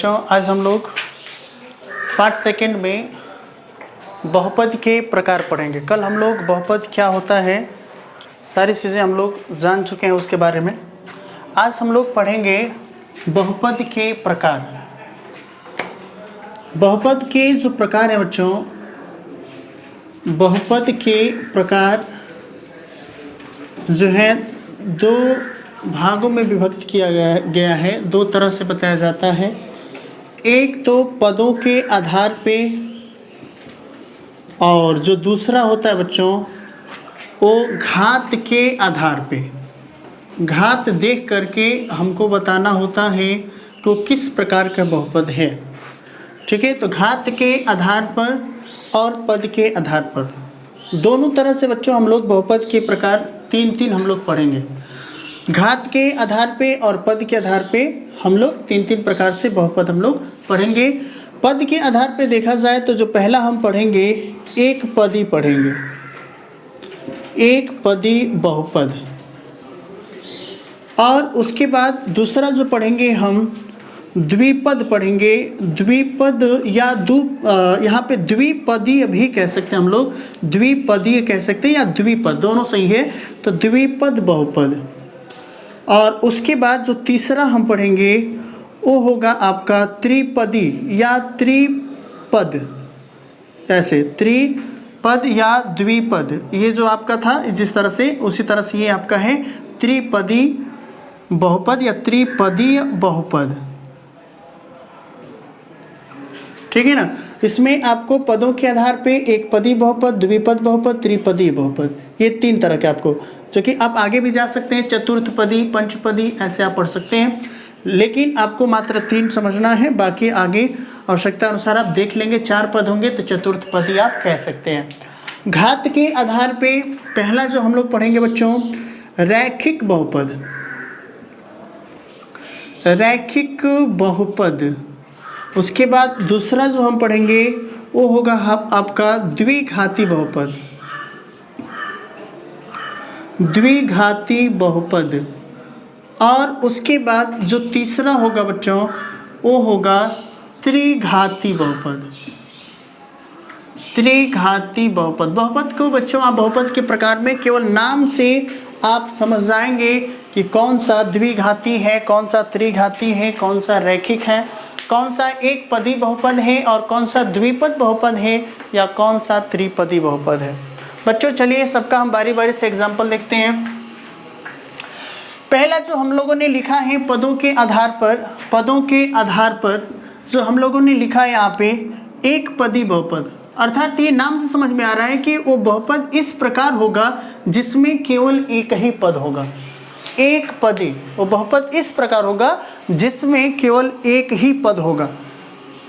बच्चों, आज हम लोग पार्ट सेकंड में बहुपद के प्रकार पढ़ेंगे। कल हम लोग बहुपद क्या होता है सारी चीज़ें हम लोग जान चुके हैं उसके बारे में। आज हम लोग पढ़ेंगे बहुपद के प्रकार। बहुपद के जो प्रकार हैं बच्चों, बहुपद के प्रकार जो है दो भागों में विभक्त किया गया है, दो तरह से बताया जाता है। एक तो पदों के आधार पे, और जो दूसरा होता है बच्चों वो घात के आधार पे। घात देख करके हमको बताना होता है कि किस प्रकार का बहुपद है। ठीक है, तो घात के आधार पर और पद के आधार पर दोनों तरह से बच्चों हम लोग बहुपद के प्रकार तीन हम लोग पढ़ेंगे। घात के आधार पे और पद के आधार पे हम लोग तीन प्रकार से बहुपद हम लोग पढ़ेंगे। पद के आधार पे देखा जाए तो जो पहला हम पढ़ेंगे एक पदी पढ़ेंगे, एक पदी बहुपद। और उसके बाद दूसरा जो पढ़ेंगे हम द्विपद पढ़ेंगे। द्विपद या यहाँ पे द्विपदीय भी कह सकते हैं हम लोग, द्विपदीय कह सकते हैं या द्विपद, दोनों सही है। तो द्विपद बहुपद। और उसके बाद जो तीसरा हम पढ़ेंगे वो होगा आपका त्रिपदी या त्रिपद, ऐसे त्रिपद या द्विपद। ये जो आपका था जिस तरह से उसी तरह से ये आपका है त्रिपदी बहुपद या त्रिपदीय बहुपद। ठीक है ना। इसमें आपको पदों के आधार पे एक पदी बहुपद, द्विपद बहुपद, त्रिपदी बहुपद, ये तीन तरह के आपको, जो कि आप आगे भी जा सकते हैं, चतुर्थपदी, पंचपदी, ऐसे आप पढ़ सकते हैं। लेकिन आपको मात्र तीन समझना है, बाकी आगे आवश्यकता अनुसार आप देख लेंगे। चार पद होंगे तो चतुर्थपदी आप कह सकते हैं। घात के आधार पे पहला जो हम लोग पढ़ेंगे बच्चों रैखिक बहुपद, रैखिक बहुपद। उसके बाद दूसरा जो हम पढ़ेंगे वो होगा आपका द्विघाती बहुपद, द्विघाती बहुपद। और उसके बाद जो तीसरा होगा बच्चों वो होगा त्रिघाती बहुपद, त्रिघाती बहुपद। बहुपद को बच्चों आप बहुपद के प्रकार में केवल नाम से आप समझ जाएंगे कि कौन सा द्विघाती है, कौन सा त्रिघाती है, कौन सा रैखिक है, कौन सा एक पदी बहुपद है और कौन सा द्विपद बहुपद है या कौन सा त्रिपदी बहुपद है। बच्चों चलिए सबका हम बारी बारी से एग्जाम्पल देखते हैं। पहला जो हम लोगों ने लिखा है पदों के आधार पर, पदों के आधार पर जो हम लोगों ने लिखा है यहाँ पे एक पदी बहुपद। अर्थात ये नाम से समझ में आ रहा है कि वो बहुपद इस प्रकार होगा जिसमें केवल एक ही पद होगा। एक पदी वो बहुपद इस प्रकार होगा जिसमें केवल एक ही पद होगा।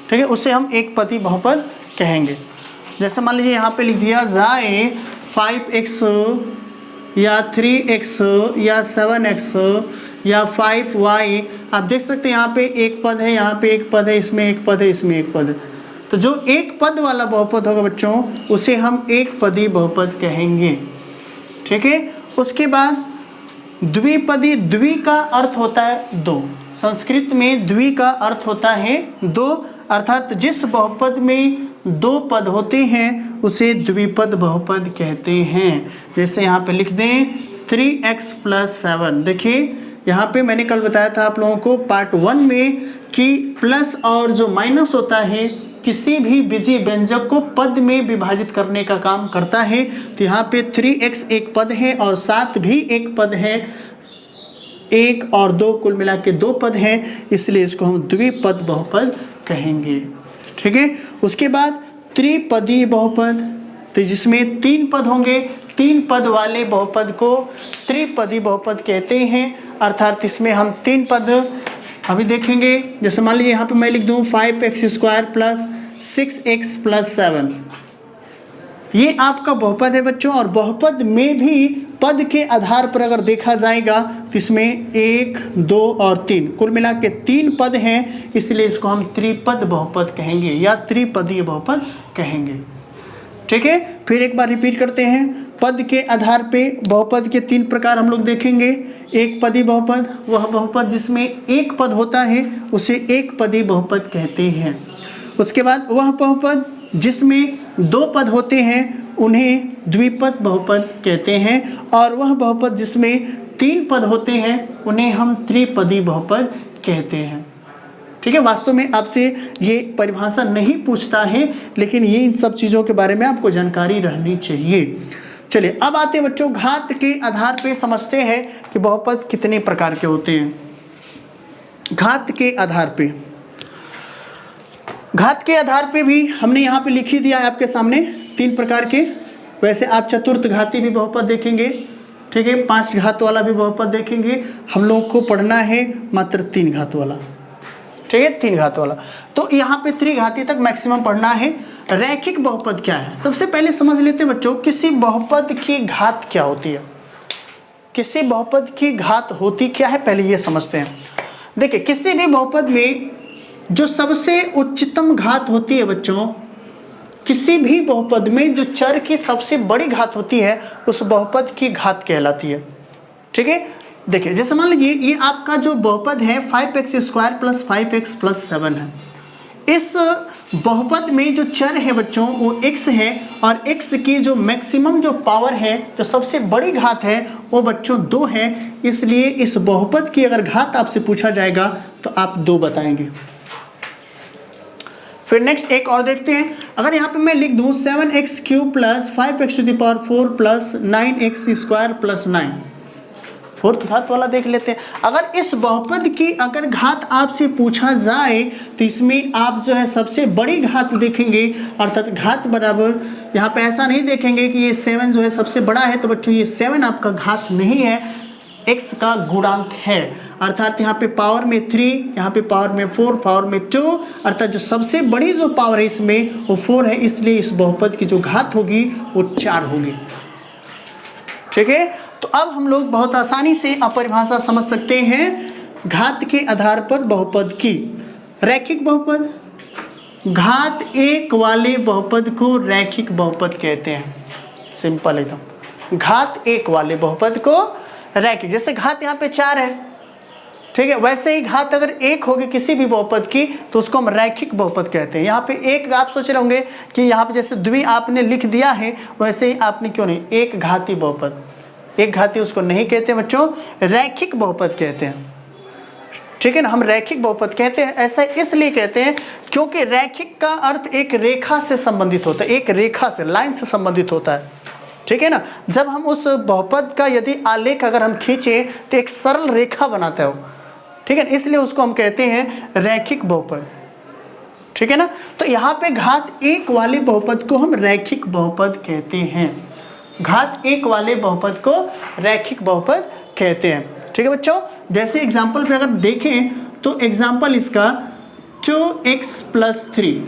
ठीक है, उसे हम एक पदी बहुपद कहेंगे। जैसे मान लीजिए यहाँ पे लिख दिया जाए 5x या 3x या 7x या 5y। आप देख सकते हैं यहाँ पे एक पद है, यहाँ पे एक पद है, इसमें एक पद है, इसमें एक पद है। तो जो एक पद वाला बहुपद होगा बच्चों उसे हम एक पदी बहुपद कहेंगे। ठीक है, उसके बाद द्विपदी, द्वि का अर्थ होता है दो। संस्कृत में द्वि का अर्थ होता है दो, अर्थात जिस बहुपद में दो पद होते हैं उसे द्विपद बहुपद कहते हैं। जैसे यहाँ पे लिख दें 3x + 7। देखिए यहाँ पे मैंने कल बताया था आप लोगों को पार्ट 1 में कि प्लस और जो माइनस होता है किसी भी बीजीय व्यंजक को पद में विभाजित करने का काम करता है। तो यहाँ पे 3x एक पद है और 7 भी एक पद है, 1 और 2 कुल मिला के 2 पद हैं, इसलिए इसको हम द्विपद बहुपद कहेंगे। ठीक है, उसके बाद त्रिपदी बहुपद, तो जिसमें 3 पद होंगे, 3 पद वाले बहुपद को त्रिपदी बहुपद कहते हैं। अर्थात इसमें हम 3 पद अभी देखेंगे। जैसे मान लीजिए यहाँ पे मैं लिख दूँ 5x² + 6x + 7। ये आपका बहुपद है बच्चों। और बहुपद में भी पद के आधार पर अगर देखा जाएगा तो इसमें 1, 2 और 3 कुल मिला के 3 पद हैं, इसलिए इसको हम त्रिपद बहुपद कहेंगे या त्रिपदीय बहुपद कहेंगे। ठीक है, फिर एक बार रिपीट करते हैं। पद के आधार पे बहुपद के 3 प्रकार हम लोग देखेंगे। एक पदी बहुपद, वह बहुपद जिसमें एक पद होता है उसे एक पदी बहुपद कहते हैं। उसके बाद वह बहुपद जिसमें 2 पद होते हैं उन्हें द्विपद बहुपद कहते हैं, और वह बहुपद जिसमें 3 पद होते हैं उन्हें हम त्रिपदी बहुपद कहते हैं। ठीक है, वास्तव में आपसे ये परिभाषा नहीं पूछता है, लेकिन ये इन सब चीज़ों के बारे में आपको जानकारी रहनी चाहिए। चलिए अब आते हैं बच्चों, घात के आधार पे समझते हैं कि बहुपद कितने प्रकार के होते हैं। घात के आधार पे, घात के आधार पे भी हमने यहाँ पे लिख ही दिया है आपके सामने 3 प्रकार के। वैसे आप चतुर्थ घाती भी बहुपद देखेंगे, ठीक है, 5 घात वाला भी बहुपद देखेंगे। हम लोग को पढ़ना है मात्र 3 घात वाला, ठीक है, 3 घात वाला। तो यहाँ पे त्रिघाती तक मैक्सिमम पढ़ना है। रैखिक बहुपद क्या है, सबसे पहले समझ लेते हैं बच्चों, किसी बहुपद की घात क्या होती है। किसी बहुपद की घात होती क्या है, पहले ये समझते हैं। देखिए, किसी भी बहुपद में जो सबसे उच्चतम घात होती है बच्चों, किसी भी बहुपद में जो चर की सबसे बड़ी घात होती है उस बहुपद की घात कहलाती है। ठीक है, देखिए जैसे मान लीजिए ये आपका जो बहुपद है 5x² + 5x + 7 है। इस बहुपद में जो चर है बच्चों वो x है, और x की जो मैक्सिमम जो पावर है, जो सबसे बड़ी घात है, वो बच्चों 2 है। इसलिए इस बहुपद की अगर घात आपसे पूछा जाएगा तो आप 2 बताएंगे। फिर नेक्स्ट एक और देखते हैं। अगर यहाँ पे मैं लिख दूँ 7x³ + 5x⁴ + 9x² + 9, 4th घात वाला देख लेते हैं। अगर इस बहुपद की अगर घात आपसे पूछा जाए तो इसमें आप जो है सबसे बड़ी घात देखेंगे, अर्थात घात बराबर, यहाँ पे ऐसा नहीं देखेंगे कि ये 7 जो है सबसे बड़ा है, तो बच्चों ये 7 आपका घात नहीं है, x का गुणांक है। अर्थात यहाँ पे पावर में 3, यहाँ पे पावर में 4, पावर में 2, अर्थात जो सबसे बड़ी जो पावर है इसमें वो 4 है, इसलिए इस बहुपद की जो घात होगी वो 4 होगी। ठीक है, तो अब हम लोग बहुत आसानी से अपरिभाषा समझ सकते हैं घात के आधार पर बहुपद की। रैखिक बहुपद, घात 1 वाले बहुपद को रैखिक बहुपद कहते हैं। सिंपल एकदम, घात 1 वाले बहुपद को रैखिक, जैसे घात यहाँ पे 4 है, ठीक है, वैसे ही घात अगर 1 होगी किसी भी बहुपद की तो उसको हम रैखिक बहुपद कहते हैं। यहाँ पे एक आप सोच रहे होंगे कि यहाँ पे जैसे द्वि आपने लिख दिया है, वैसे ही आपने क्यों नहीं, एक घाती बहुपद, एक घाती उसको नहीं कहते बच्चों, रैखिक बहुपद कहते हैं। ठीक है ना, हम रैखिक बहुपद कहते हैं। ऐसा इसलिए कहते हैं क्योंकि रैखिक का अर्थ एक रेखा से संबंधित होता है, एक रेखा से, लाइन से संबंधित होता है। ठीक है ना, जब हम उस बहुपद का यदि आलेख अगर हम खींचे तो एक सरल रेखा बनाता है वो, ठीक है, इसलिए उसको हम कहते हैं रैखिक बहुपद। ठीक है ना, तो यहाँ पे घात 1 वाले बहुपद को हम रैखिक बहुपद कहते हैं। घात 1 वाले बहुपद को रैखिक बहुपद कहते हैं। ठीक है बच्चों, जैसे एग्जाम्पल पे अगर देखें तो एग्जाम्पल इसका 2x + 3,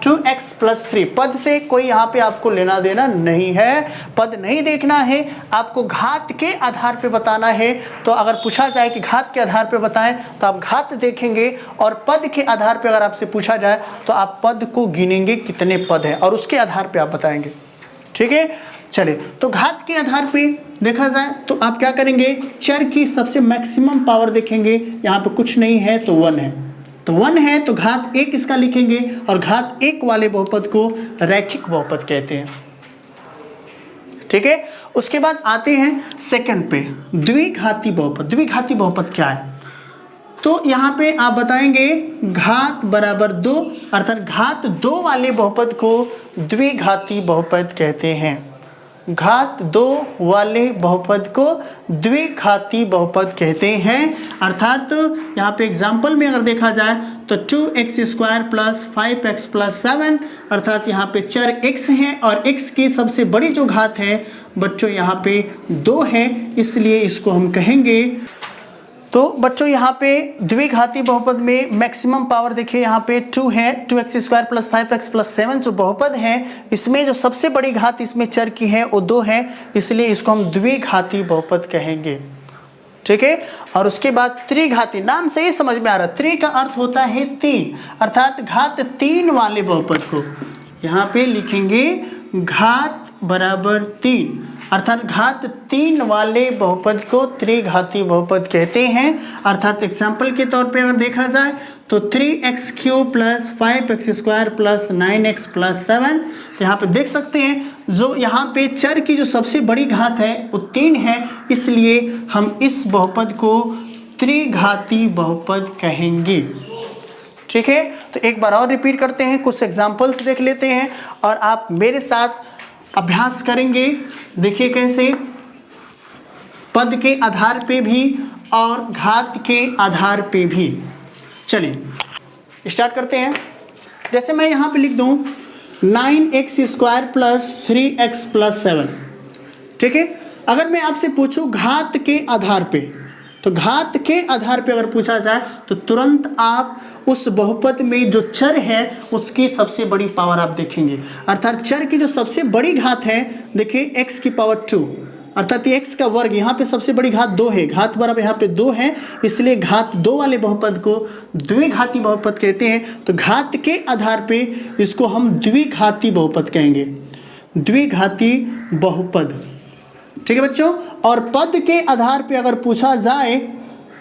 2x + 3, पद से कोई यहाँ पे आपको लेना देना नहीं है, पद नहीं देखना है, आपको घात के आधार पे बताना है। तो अगर पूछा जाए कि घात के आधार पे बताएं तो आप घात देखेंगे, और पद के आधार पे अगर आपसे पूछा जाए तो आप पद को गिनेंगे कितने पद हैं और उसके आधार पे आप बताएंगे। ठीक है, चलिए, तो घात के आधार पे देखा जाए तो आप क्या करेंगे, चर की सबसे मैक्सिमम पावर देखेंगे, यहाँ पे कुछ नहीं है तो 1 है, तो 1 है तो घात 1 इसका लिखेंगे, और घात 1 वाले बहुपद को रैखिक बहुपद कहते हैं। ठीक है, उसके बाद आते हैं सेकंड पे, द्विघाती बहुपद। द्विघाती बहुपद क्या है, तो यहाँ पे आप बताएंगे घात बराबर 2, अर्थात घात 2 वाले बहुपद को द्विघाती बहुपद कहते हैं। घात 2 वाले बहुपद को द्विघाती बहुपद कहते हैं। अर्थात यहाँ पे एग्जाम्पल में अगर देखा जाए तो 2x² + 5x + 7, अर्थात यहाँ पे चर x है और x की सबसे बड़ी जो घात है बच्चों यहाँ पे 2 है, इसलिए इसको हम कहेंगे। तो बच्चों यहाँ पे द्विघाती बहुपद में मैक्सिमम पावर देखिए यहाँ पे 2 है, 2x² + 5x + 7 जो बहुपद है, इसमें जो सबसे बड़ी घात इसमें चर की है वो 2 है, इसलिए इसको हम द्विघाती बहुपद कहेंगे। ठीक है, और उसके बाद त्रिघाती, नाम से ही समझ में आ रहा है, त्रि का अर्थ होता है 3, अर्थात घात 3 वाले बहुपद को यहाँ पे लिखेंगे घात बराबर 3, अर्थात घात 3 वाले बहुपद को त्रिघाती बहुपद कहते हैं। अर्थात एग्जाम्पल के तौर पे अगर देखा जाए तो 3x³ plus 5x² plus 9x plus 7, तो यहाँ पे देख सकते हैं जो यहाँ पे चर की जो सबसे बड़ी घात है वो 3 है, इसलिए हम इस बहुपद को त्रिघाती बहुपद कहेंगे। ठीक है, तो एक बार और रिपीट करते हैं, कुछ एग्जाम्पल्स देख लेते हैं और आप मेरे साथ अभ्यास करेंगे। देखिए कैसे, पद के आधार पे भी और घात के आधार पे भी। चलिए स्टार्ट करते हैं। जैसे मैं यहाँ पे लिख दूँ 9x² प्लस 3x प्लस 7, ठीक है। अगर मैं आपसे पूछूं घात के आधार पे, तो घात के आधार पे अगर पूछा जाए तो तुरंत आप उस बहुपद में जो चर है उसकी सबसे बड़ी पावर आप देखेंगे। अर्थात चर की जो सबसे बड़ी घात है, देखिए x की पावर 2, अर्थात x का वर्ग, यहाँ पे सबसे बड़ी घात 2 है, घात बराबर यहाँ पे 2 है, इसलिए घात 2 वाले बहुपद को द्विघाती बहुपद कहते हैं। तो घात के आधार पे इसको हम द्विघाती बहुपद कहेंगे, द्विघाती बहुपद। ठीक है बच्चों, और पद के आधार पे अगर पूछा जाए,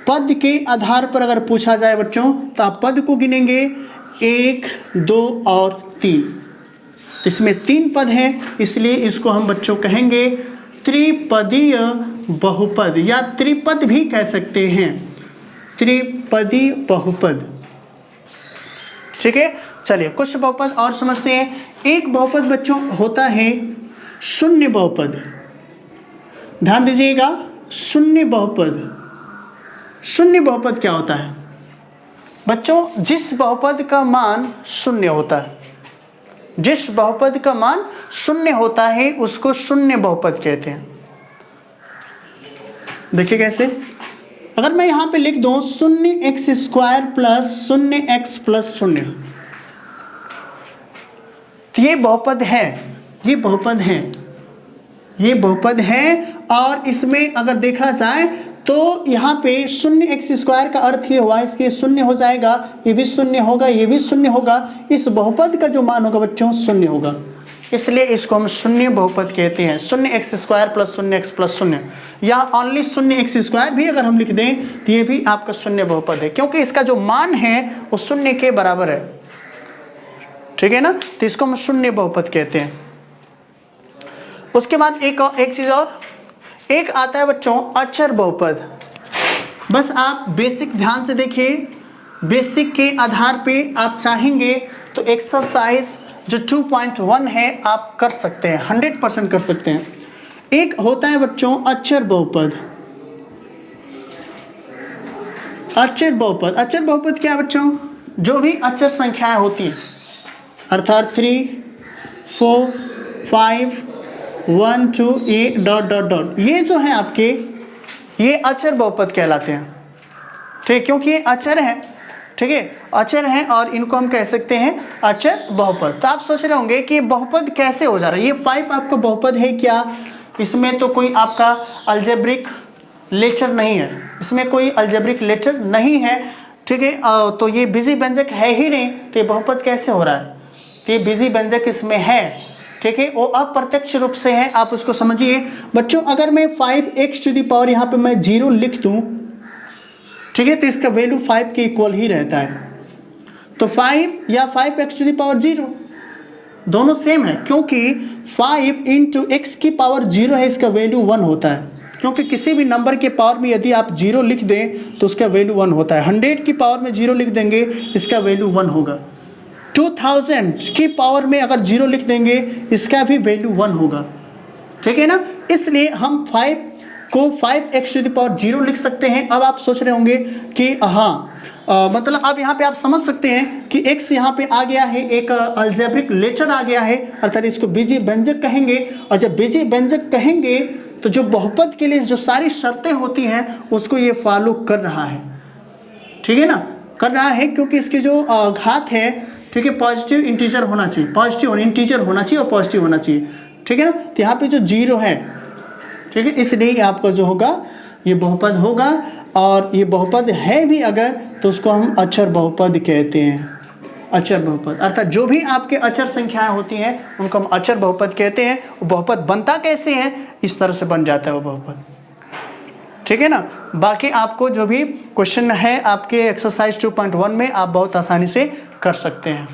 पद के आधार पर अगर पूछा जाए बच्चों, तो आप पद को गिनेंगे 1, 2 और 3। इसमें 3 पद हैं, इसलिए इसको हम बच्चों कहेंगे त्रिपदीय बहुपद, या त्रिपद भी कह सकते हैं, त्रिपदी बहुपद। ठीक है, चलिए कुछ बहुपद और समझते हैं। एक बहुपद बच्चों होता है शून्य बहुपद, ध्यान दीजिएगा, शून्य बहुपद। शून्य बहुपद क्या होता है बच्चों? जिस बहुपद का मान शून्य होता है, जिस बहुपद का मान शून्य होता है उसको शून्य बहुपद कहते हैं। देखिए कैसे, अगर मैं यहां पे लिख दूं 0x² प्लस 0x प्लस 0, तो ये बहुपद है, ये बहुपद है, ये बहुपद है। और इसमें अगर देखा जाए तो यहाँ पे 0x² का अर्थ ये हुआ, इसके शून्य हो जाएगा, ये भी शून्य होगा, ये भी शून्य होगा, इस बहुपद का जो मान होगा बच्चों शून्य होगा, इसलिए इसको हम शून्य बहुपद कहते हैं। 0x² प्लस 0x प्लस 0, या ओनली 0x² भी अगर हम लिख दें तो ये भी आपका शून्य बहुपद है, क्योंकि इसका जो मान है वो शून्य के बराबर है। ठीक है ना, तो इसको हम शून्य बहुपद कहते हैं। उसके बाद एक चीज और, एक आता है बच्चों अचर बहुपद। बस आप बेसिक ध्यान से देखिए, बेसिक के आधार पे आप चाहेंगे तो एक्सरसाइज जो 2.1 है आप कर सकते हैं, 100% कर सकते हैं। एक होता है बच्चों अचर बहुपद। अचर बहुपद, अचर बहुपद क्या है बच्चों? जो भी अचर संख्याएं होती हैं, अर्थात 3, 4, 5, 1, 2, ये डॉट डॉट डॉट, ये जो है आपके, ये अचर बहुपद कहलाते हैं। ठीक, क्योंकि ये अचर है, ठीक है, अचर हैं और इनको हम कह सकते हैं अचर बहुपद। तो आप सोच रहे होंगे कि बहुपद कैसे हो जा रहा है, ये 5 आपका बहुपद है क्या? इसमें तो कोई आपका अलजेब्रिक लेटर नहीं है, इसमें कोई अलजेब्रिक लेटर नहीं है, ठीक है, तो ये बीजी व्यंजक है ही नहीं, तो ये बहुपद कैसे हो रहा है? तो ये बीजी व्यंजक इसमें है, ठीक है, वो अप्रत्यक्ष रूप से है, आप उसको समझिए। बच्चों अगर मैं 5x⁴ यहाँ पे मैं 0 लिख दूँ, ठीक है, तो इसका वैल्यू 5 के इक्वल ही रहता है। तो 5 या 5x⁴ दोनों सेम है, क्योंकि 5 × x⁴ है, इसका वैल्यू 1 होता है, क्योंकि किसी भी नंबर के पावर में यदि आप 0 लिख दें तो उसका वैल्यू 1 होता है। 100 की पावर में 0 लिख देंगे, इसका वैल्यू 1 होगा। 2000 की पावर में अगर 0 लिख देंगे, इसका भी वैल्यू 1 होगा, ठीक है ना। इसलिए हम 5 को 5x⁴ लिख सकते हैं। अब आप सोच रहे होंगे कि हाँ, मतलब अब यहाँ पे आप समझ सकते हैं कि x यहाँ पे आ गया है, एक अलजेब्रिक लेटर आ गया है, अर्थात इसको बीजी व्यंजक कहेंगे। और जब बीजी व्यंजक कहेंगे तो जो बहुपद के लिए जो सारी शर्तें होती हैं उसको ये फॉलो कर रहा है, ठीक है ना, कर रहा है, क्योंकि इसकी जो घात है, ठीक है, पॉजिटिव इंटीजर होना चाहिए, पॉजिटिव इंटीजर होना चाहिए और पॉजिटिव होना चाहिए, ठीक है ना। तो यहाँ पे जो 0 है, ठीक है, इसलिए आपका जो होगा ये बहुपद होगा। और ये बहुपद है भी अगर, तो उसको हम अचर बहुपद कहते हैं, अचर बहुपद, अर्थात जो भी आपके अचर संख्याएं होती हैं उनको हम अचर बहुपद कहते हैं। वो बहुपद बनता कैसे है, इस तरह से बन जाता है वो बहुपद, ठीक है ना। बाकी आपको जो भी क्वेश्चन है आपके एक्सरसाइज 2.1 में आप बहुत आसानी से कर सकते हैं।